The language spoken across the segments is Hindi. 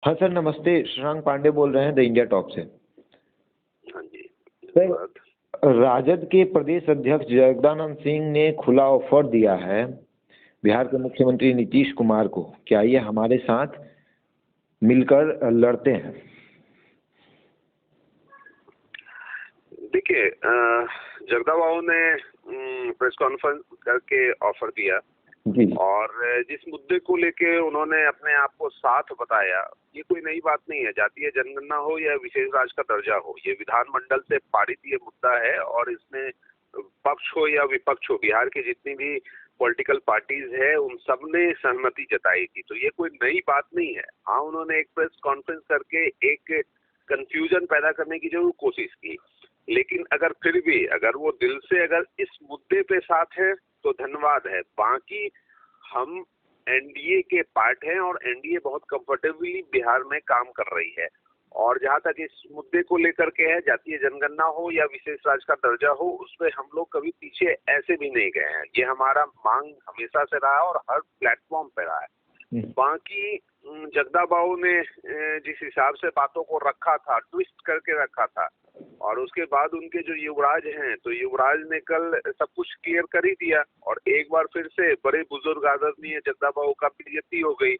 हाँ सर, नमस्ते। शशांक पांडे बोल रहे हैं द इंडिया टॉप से। हाँ जी। सर, राजद के प्रदेश अध्यक्ष जगदानंद सिंह ने खुला ऑफर दिया है बिहार के मुख्यमंत्री नीतीश कुमार को, क्या ये हमारे साथ मिलकर लड़ते हैं? देखिए, जगदा बाबू ने प्रेस कॉन्फ्रेंस करके ऑफर दिया जी। और जिस मुद्दे को लेके उन्होंने अपने आप को साथ बताया, ये कोई नई बात नहीं है। जातीय जनगणना हो या विशेष राज्य का दर्जा हो, ये विधानमंडल से पारित ये मुद्दा है और इसमें पक्ष हो या विपक्ष हो, बिहार की जितनी भी पॉलिटिकल पार्टीज है उन सब ने सहमति जताई थी। तो ये कोई नई बात नहीं है। हाँ, उन्होंने एक प्रेस कॉन्फ्रेंस करके एक कंफ्यूजन पैदा करने की जरूर कोशिश की, लेकिन अगर फिर भी अगर वो दिल से अगर इस मुद्दे पे साथ है तो धन्यवाद है। बाकी हम एनडीए के पार्ट हैं और एनडीए बहुत कंफर्टेबली बिहार में काम कर रही है। और जहां तक इस मुद्दे को लेकर के है, जातीय जनगणना हो या विशेष राज्य का दर्जा हो, उसमें हम लोग कभी पीछे ऐसे भी नहीं गए हैं। ये हमारा मांग हमेशा से रहा है और हर प्लेटफॉर्म पे रहा है। बाकी जगदा बाबू ने जिस हिसाब से बातों को रखा था, ट्विस्ट करके रखा था, और उसके बाद उनके जो युवराज हैं, तो युवराज ने कल सब कुछ क्लियर कर ही दिया और एक बार फिर से बड़े बुजुर्ग आदरणीय जगदा बाबू का बेइज्जती हो गई।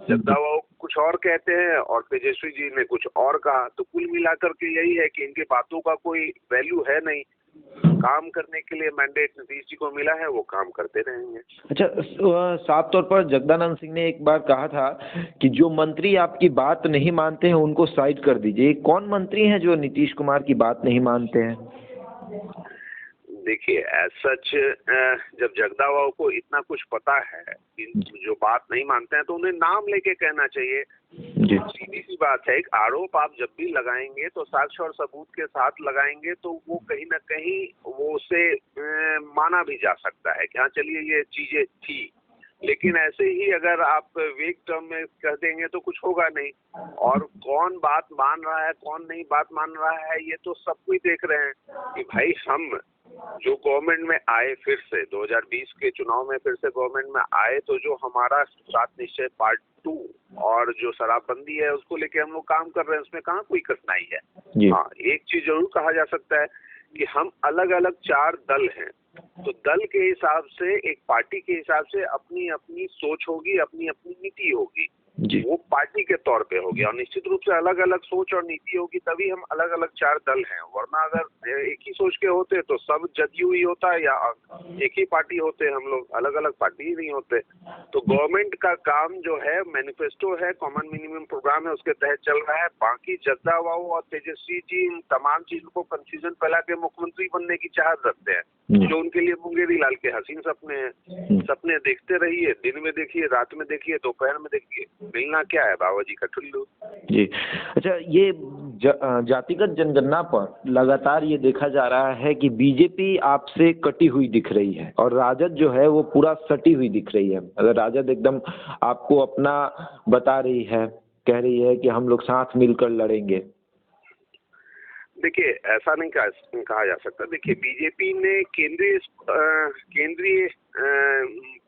जगदा बाबू कुछ और कहते हैं और तेजस्वी जी ने कुछ और कहा। तो कुल मिलाकर के यही है कि इनके बातों का कोई वैल्यू है नहीं। काम करने के लिए मैंडेट नीतीश जी को मिला है, वो काम करते रहेंगे। अच्छा, साफ तौर पर जगदानंद सिंह ने एक बार कहा था कि जो मंत्री आपकी बात नहीं मानते हैं उनको साइड कर दीजिए। कौन मंत्री हैं जो नीतीश कुमार की बात नहीं मानते हैं? देखिए, एज सच जब जगदा बाबू को इतना कुछ पता है कि जो बात नहीं मानते हैं तो उन्हें नाम लेके कहना चाहिए। सीधी सी बात है, एक आरोप आप जब भी लगाएंगे तो साक्ष्य और सबूत के साथ लगाएंगे, तो वो कहीं ना कहीं वो उसे माना भी जा सकता है कि हाँ चलिए ये चीजें थी। लेकिन ऐसे ही अगर आप वेग टर्म में कह देंगे तो कुछ होगा नहीं। और कौन बात मान रहा है कौन नहीं बात मान रहा है, ये तो सब कोई देख रहे हैं कि भाई हम जो गवर्नमेंट में आए, फिर से 2020 के चुनाव में फिर से गवर्नमेंट में आए, तो जो हमारा 7 निश्चय पार्ट 2 और जो शराबबंदी है उसको लेके हम लोग काम कर रहे हैं, उसमें कहाँ कोई कठिनाई है। हाँ, एक चीज जरूर कहा जा सकता है कि हम अलग अलग 4 दल हैं, तो दल के हिसाब से, एक पार्टी के हिसाब से अपनी अपनी सोच होगी, अपनी अपनी नीति होगी। वो पार्टी के तौर पे होगी और निश्चित रूप से अलग अलग सोच और नीति होगी, तभी हम अलग अलग 4 दल हैं। वरना अगर एक ही सोच के होते तो सब जदयू ही होता या एक ही पार्टी होते, हम लोग अलग अलग पार्टी ही नहीं होते। तो गवर्नमेंट का काम जो है, मैनिफेस्टो है, कॉमन मिनिमम प्रोग्राम है, उसके तहत चल रहा है। बाकी जगदा बाबू और तेजस्वी जी इन तमाम चीजों को कंफ्यूजन फैला के मुख्यमंत्री बनने की चाहत रखते हैं, जो उनके लिए मुंगेरी लाल के हसीन सपने हैं। सपने देखते रहिए, दिन में देखिए, रात में देखिए, दोपहर में देखिए, मिलना क्या है बाबा जी का ठुल्लू जी। अच्छा, ये जातिगत जनगणना पर लगातार ये देखा जा रहा है कि बीजेपी आपसे कटी हुई दिख रही है और राजद जो है वो पूरा सटी हुई दिख रही है। अगर राजद एकदम आपको अपना बता रही है, कह रही है कि हम लोग साथ मिलकर लड़ेंगे। देखिए, ऐसा नहीं कहा जा सकता। देखिए, बीजेपी ने केंद्रीय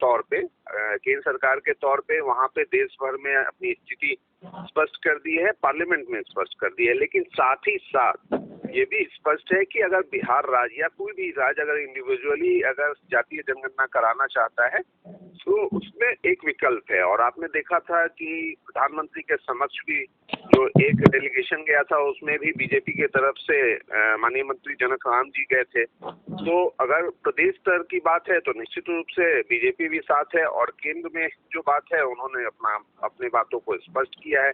तौर पे, केंद्र सरकार के तौर पे वहां पे देश भर में अपनी स्थिति स्पष्ट कर दी है, पार्लियामेंट में स्पष्ट कर दी है। लेकिन साथ ही साथ ये भी स्पष्ट है कि अगर बिहार राज्य या कोई भी राज्य अगर इंडिविजुअली अगर जातीय जनगणना कराना चाहता है तो उसमें एक विकल्प है। और आपने देखा था कि प्रधानमंत्री के समक्ष भी जो एक डेलीगेशन गया था, उसमें भी बीजेपी के तरफ से माननीय मंत्री जनक राम जी गए थे। तो अगर प्रदेश स्तर की बात है तो निश्चित रूप से बीजेपी भी साथ है, और केंद्र में जो बात है उन्होंने अपनी बातों को स्पष्ट किया है।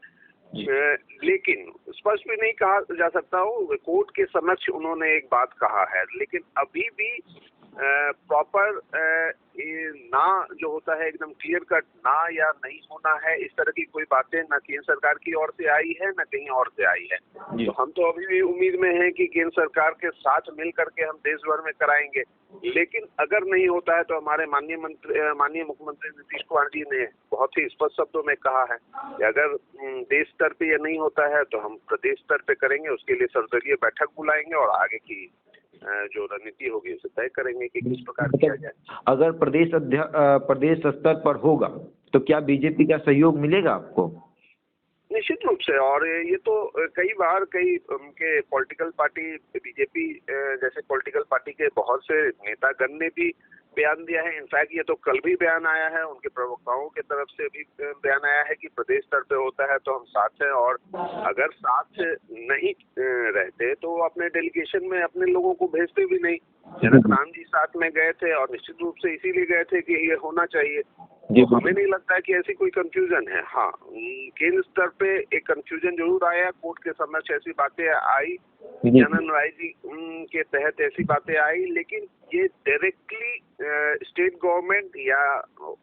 लेकिन स्पष्ट भी नहीं कहा जा सकता हो, कोर्ट के समक्ष उन्होंने एक बात कहा है, लेकिन अभी भी प्रॉपर ना जो होता है एकदम क्लियर कट ना या नहीं होना है, इस तरह की कोई बातें ना केंद्र सरकार की ओर से आई है ना कहीं और से आई है। तो हम तो अभी भी उम्मीद में हैं कि केंद्र सरकार के साथ मिल करके हम देश भर में कराएंगे। लेकिन अगर नहीं होता है तो हमारे माननीय मुख्यमंत्री नीतीश कुमार जी ने बहुत ही स्पष्ट शब्दों में कहा है कि अगर देश स्तर पे ये नहीं होता है तो हम प्रदेश स्तर पे करेंगे। उसके लिए सर्वदलीय बैठक बुलाएंगे और आगे की जो रणनीति होगी उसे तय करेंगे कि किस प्रकार किया जाए। अगर प्रदेश स्तर पर होगा तो क्या बीजेपी का सहयोग मिलेगा आपको? निश्चित रूप से। और ये तो कई बार कई उनके पॉलिटिकल पार्टी बीजेपी जैसे पॉलिटिकल पार्टी के बहुत से नेतागण ने भी बयान दिया है। इनफैक्ट ये तो कल भी बयान आया है, उनके प्रवक्ताओं की तरफ से भी बयान आया है कि प्रदेश स्तर पे होता है तो हम साथ हैं, और अगर साथ नहीं रहते तो अपने डेलीगेशन में अपने लोगों को भेजते भी नहीं। जनक राम जी साथ में गए थे और निश्चित रूप से इसीलिए गए थे कि ये होना चाहिए। तो हमें नहीं लगता है कि ऐसी कोई कंफ्यूजन है। हाँ, केंद्र स्तर पे एक कंफ्यूजन जरूर आया, कोर्ट के समक्ष ऐसी बातें आई, जनन राय जी के तहत ऐसी बातें आई, लेकिन ये डायरेक्टली स्टेट गवर्नमेंट या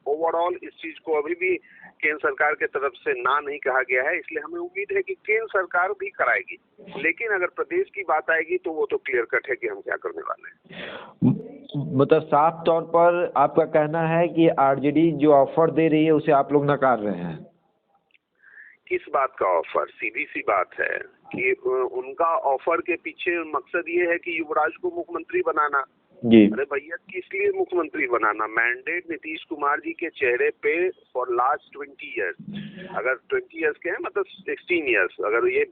ओवरऑल इस चीज को अभी भी केंद्र सरकार के तरफ से ना नहीं कहा गया है। इसलिए हमें उम्मीद है कि केंद्र सरकार भी कराएगी, लेकिन अगर प्रदेश की बात आएगी तो वो तो क्लियर कट है कि हम क्या करने वाले हैं। मतलब साफ तौर पर आपका कहना है कि आरजेडी जो ऑफर दे रही है उसे आप लोग नकार रहे हैं? किस बात का ऑफर? सीधी सी बात है कि उनका ऑफर के पीछे मकसद ये है कि युवराज को मुख्यमंत्री बनाना। जी। अरे भैया, किस लिए मुख्यमंत्री बनाना? मैंडेट नीतीश कुमार जी के चेहरे पे फॉर लास्ट 20 इयर्स, अगर 20 इयर्स के हैं मतलब 16 इयर्स, अगर ये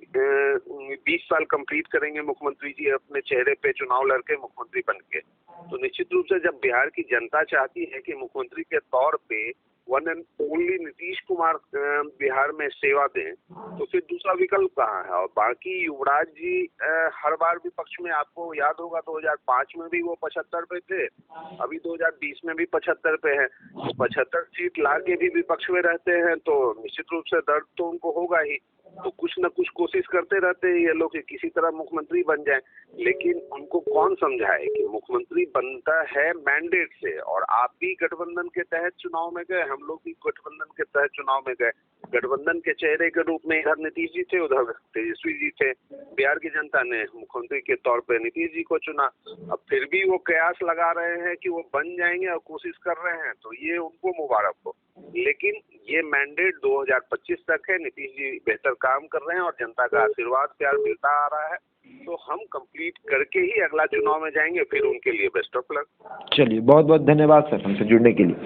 20 साल कंप्लीट करेंगे मुख्यमंत्री जी अपने चेहरे पे चुनाव लड़के मुख्यमंत्री बन के, तो निश्चित रूप से जब बिहार की जनता चाहती है कि मुख्यमंत्री के तौर पे one and only Nitish Kumar Bihar में सेवा दें, तो फिर दूसरा विकल्प कहाँ है? और बाकी युवराज जी हर बार विपक्ष में, आपको याद होगा 2005 में भी वो 75 पे थे, अभी 2020 में भी 75 पे है, तो 75 सीट ला के भी विपक्ष में रहते हैं, तो निश्चित रूप से दर्द तो उनको होगा ही। तो कुछ न कुछ कोशिश करते रहते हैं ये लोग कि किसी तरह मुख्यमंत्री बन जाए, लेकिन उनको कौन समझाए कि मुख्यमंत्री बनता है मैंडेट से। और आप भी गठबंधन के तहत चुनाव में गए, हम लोग भी गठबंधन के तहत चुनाव में गए। गठबंधन के चेहरे के रूप में इधर नीतीश जी थे, उधर तेजस्वी जी थे। बिहार की जनता ने मुख्यमंत्री के तौर पे नीतीश जी को चुना। अब फिर भी वो कयास लगा रहे हैं कि वो बन जाएंगे और कोशिश कर रहे हैं, तो ये उनको मुबारक हो। लेकिन ये मैंडेट 2025 तक है। नीतीश जी बेहतर काम कर रहे हैं और जनता का आशीर्वाद प्यार मिलता आ रहा है, तो हम कंप्लीट करके ही अगला चुनाव में जाएंगे। फिर उनके लिए बेस्ट ऑफ लक। चलिए, बहुत बहुत धन्यवाद सर हमसे जुड़ने के लिए।